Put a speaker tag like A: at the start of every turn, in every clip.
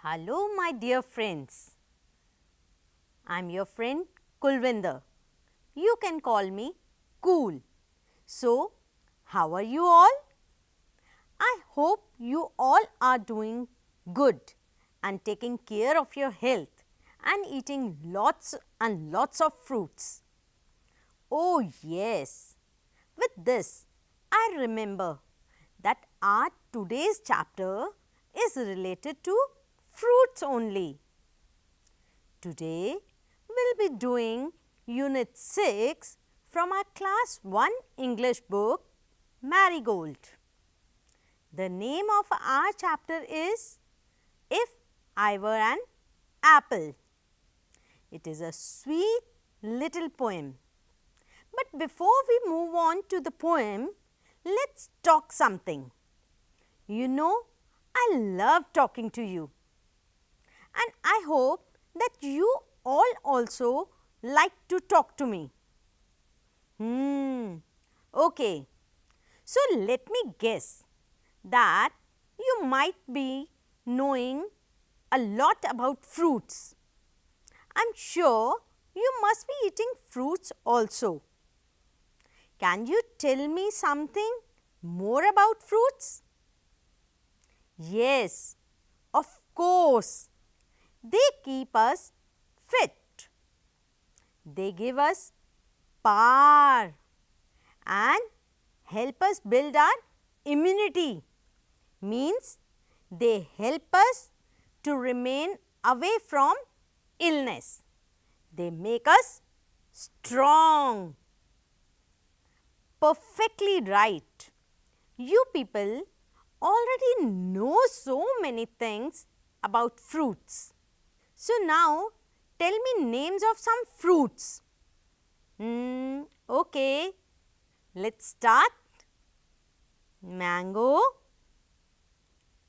A: Hello, my dear friends. I'm your friend Kulvinder. You can call me Cool. So, how are you all? I hope you all are doing good and taking care of your health and eating lots and lots of fruits. Oh, yes. With this, I remember that our today's chapter is related to fruits only. Today, we'll be doing Unit 6 from our Class 1 English book, Marigold. The name of our chapter is If I Were an Apple. It is a sweet little poem. But before we move on to the poem, let's talk something. You know, I love talking to you. And I hope that you all also like to talk to me. Okay. So let me guess that you might be knowing a lot about fruits. I'm sure you must be eating fruits also. Can you tell me something more about fruits? Yes, of course. They keep us fit. They give us power and help us build our immunity. Means they help us to remain away from illness. They make us strong. Perfectly right. You people already know so many things about fruits. So now tell me names of some fruits. Okay, let's start. Mango,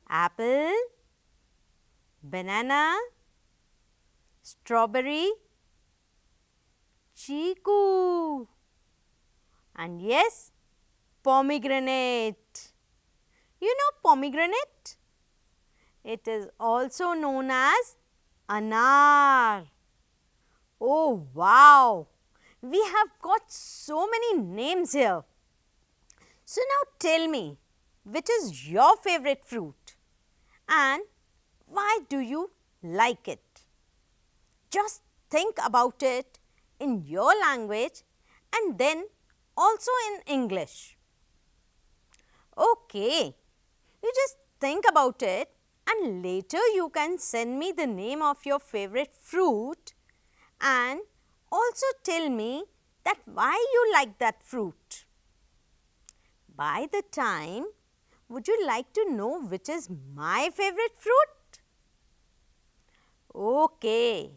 A: apple, banana, strawberry, chiku, and yes, pomegranate. You know pomegranate? It is also known as anar. Oh wow! We have got so many names here. So now tell me, which is your favorite fruit and why do you like it? Just think about it in your language and then also in English. Okay, you just think about it and later you can send me the name of your favorite fruit and also tell me that why you like that fruit. By the time, would you like to know which is my favorite fruit? Okay,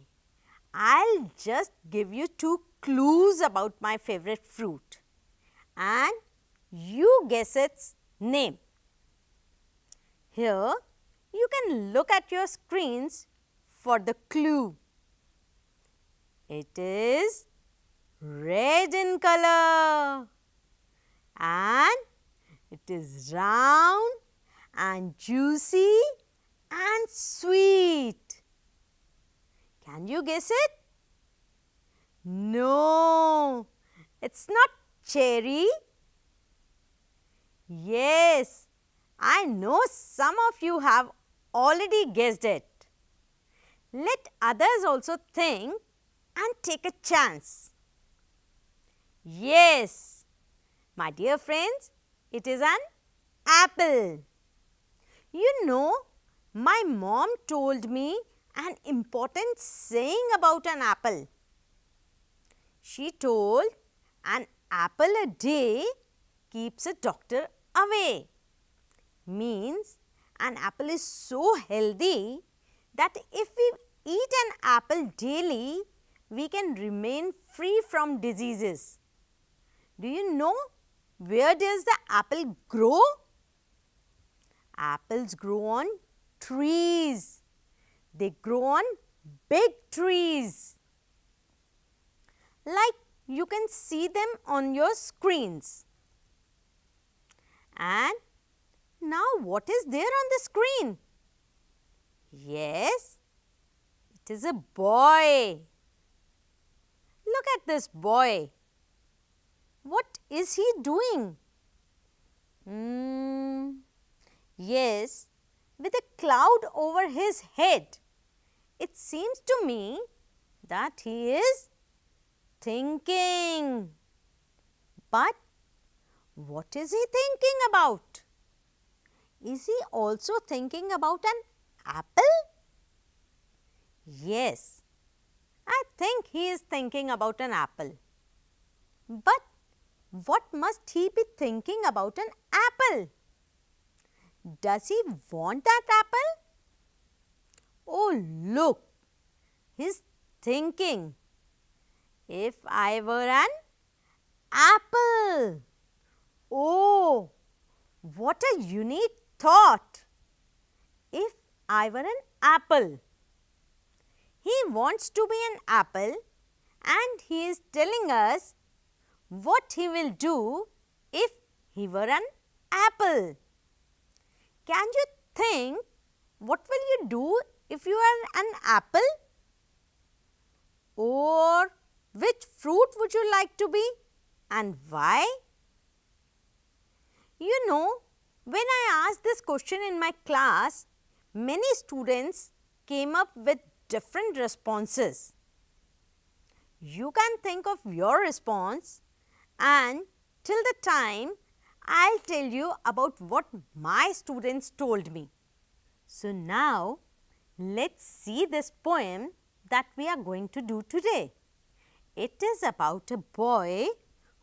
A: I'll just give you 2 clues about my favorite fruit and you guess its name. Here, you can look at your screens for the clue. It is red in color and it is round and juicy and sweet. Can you guess it? No, it's not cherry. Yes, I know some of you have already guessed it. Let others also think and take a chance. Yes, my dear friends, it is an apple. You know, my mom told me an important saying about an apple. She told, an apple a day keeps a doctor away. Means, an apple is so healthy that if we eat an apple daily, we can remain free from diseases. Do you know where does the apple grow? Apples grow on trees. They grow on big trees. Like you can see them on your screens. And now what is there on the screen? Yes, it is a boy. Look at this boy. What is he doing? Yes, with a cloud over his head. It seems to me that he is thinking. But what is he thinking about? Is he also thinking about an apple? Yes, I think he is thinking about an apple. But what must he be thinking about an apple? Does he want that apple? Oh, look, he's thinking, if I were an apple. Oh, what a unique thought. If I were an apple. He wants to be an apple and he is telling us what he will do if he were an apple. Can you think what will you do if you are an apple? Or which fruit would you like to be and why? You know, when I asked this question in my class, many students came up with different responses. You can think of your response and till the time I'll tell you about what my students told me. So now let's see this poem that we are going to do today. It is about a boy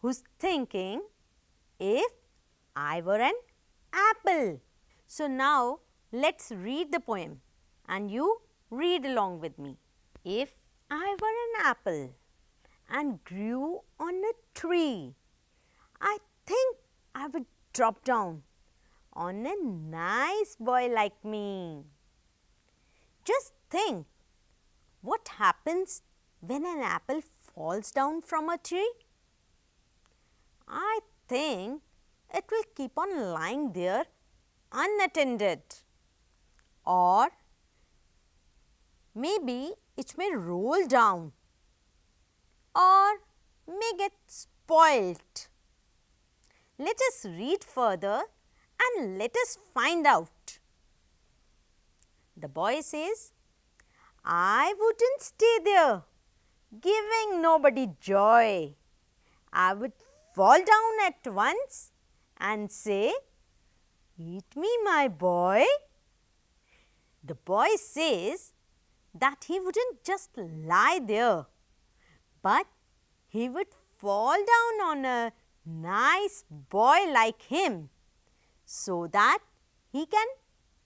A: who's thinking, if I were an apple. So now let's read the poem and you read along with me. If I were an apple and grew on a tree, I think I would drop down on a nice boy like me. Just think, what happens when an apple falls down from a tree? I think it will keep on lying there unattended, or maybe it may roll down or may get spoilt. Let us read further and let us find out. The boy says, I wouldn't stay there, giving nobody joy. I would fall down at once and say, eat me, my boy. The boy says that he wouldn't just lie there, but he would fall down on a nice boy like him so that he can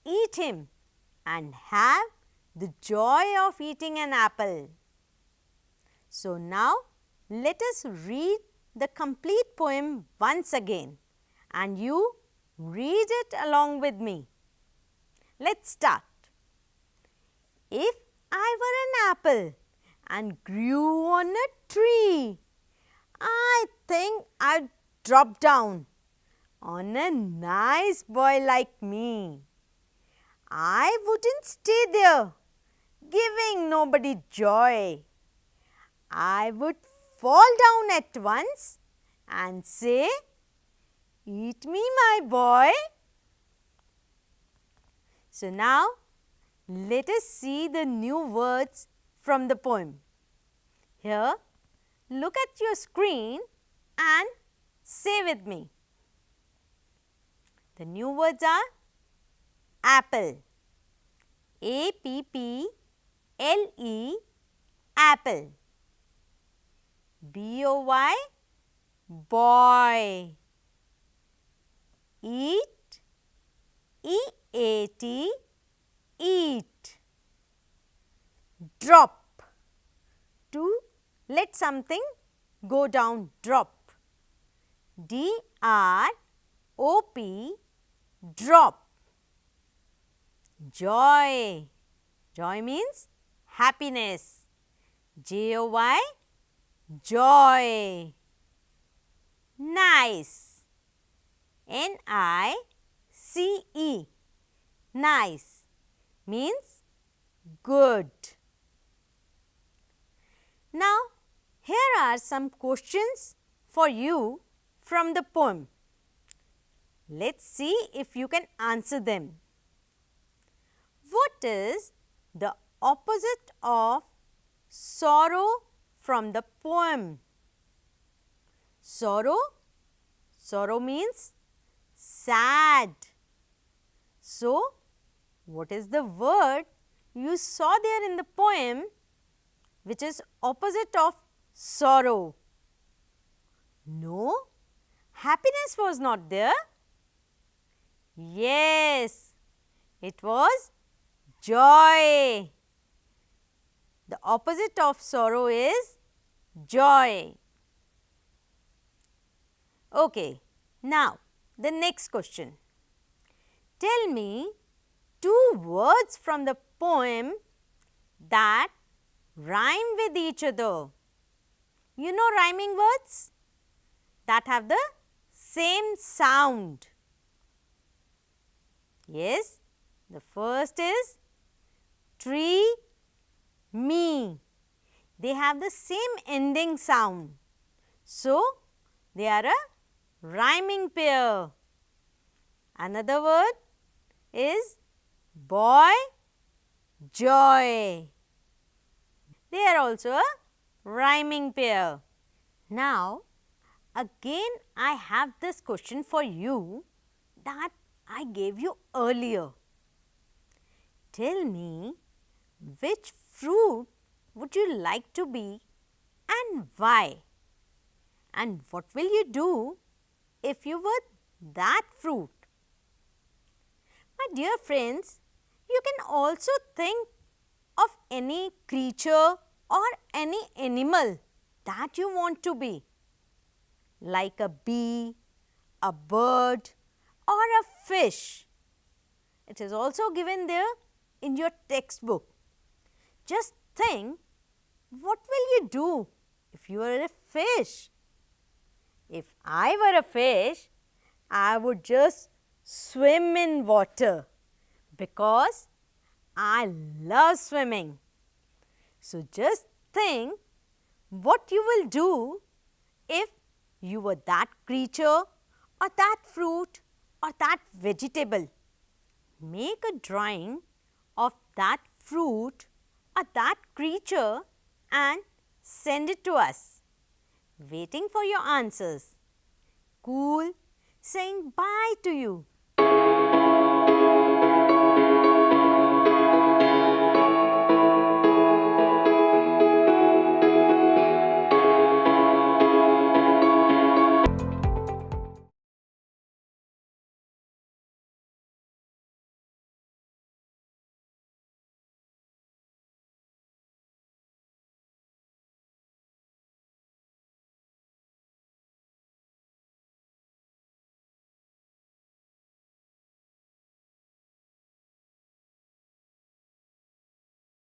A: eat him and have the joy of eating an apple. So now let us read the complete poem once again and you read it along with me. Let's start. If I were an apple and grew on a tree, I think I'd drop down on a nice boy like me. I wouldn't stay there, giving nobody joy. I would fall down at once and say, eat me, my boy. So now let us see the new words from the poem. Here, look at your screen and say with me. The new words are apple, A-P-P-L-E, apple. B-O-Y, boy. Eat, E-A-T, eat. Drop, to let something go down, drop. D-R-O-P, drop. Joy, joy means happiness. J-O-Y, joy. Nice, N-I-C-E, nice means Good. Now, here are some questions for you from the poem. Let's see if you can answer them. What is the opposite of sorrow from the poem? Sorrow? Sorrow means sad. So, what is the word you saw there in the poem which is opposite of sorrow? No, happiness was not there. Yes, it was joy. The opposite of sorrow is joy. Okay, now the next question. Tell me two words from the poem that rhyme with each other. You know rhyming words that have the same sound. Yes, the first is tree, me. They have the same ending sound. So, they are a rhyming pair. Another word is boy, joy. They are also a rhyming pair. Now, again I have this question for you that I gave you earlier. Tell me which fruit would you like to be and why? And what will you do if you were that fruit? My dear friends, you can also think of any creature or any animal that you want to be, like a bee, a bird or a fish. It is also given there in your textbook. Just think, what will you do if you are a fish? If I were a fish, I would just swim in water because I love swimming. So just think what you will do if you were that creature or that fruit or that vegetable. Make a drawing of that fruit or that creature and send it to us. Waiting for your answers. Cool, saying bye to you.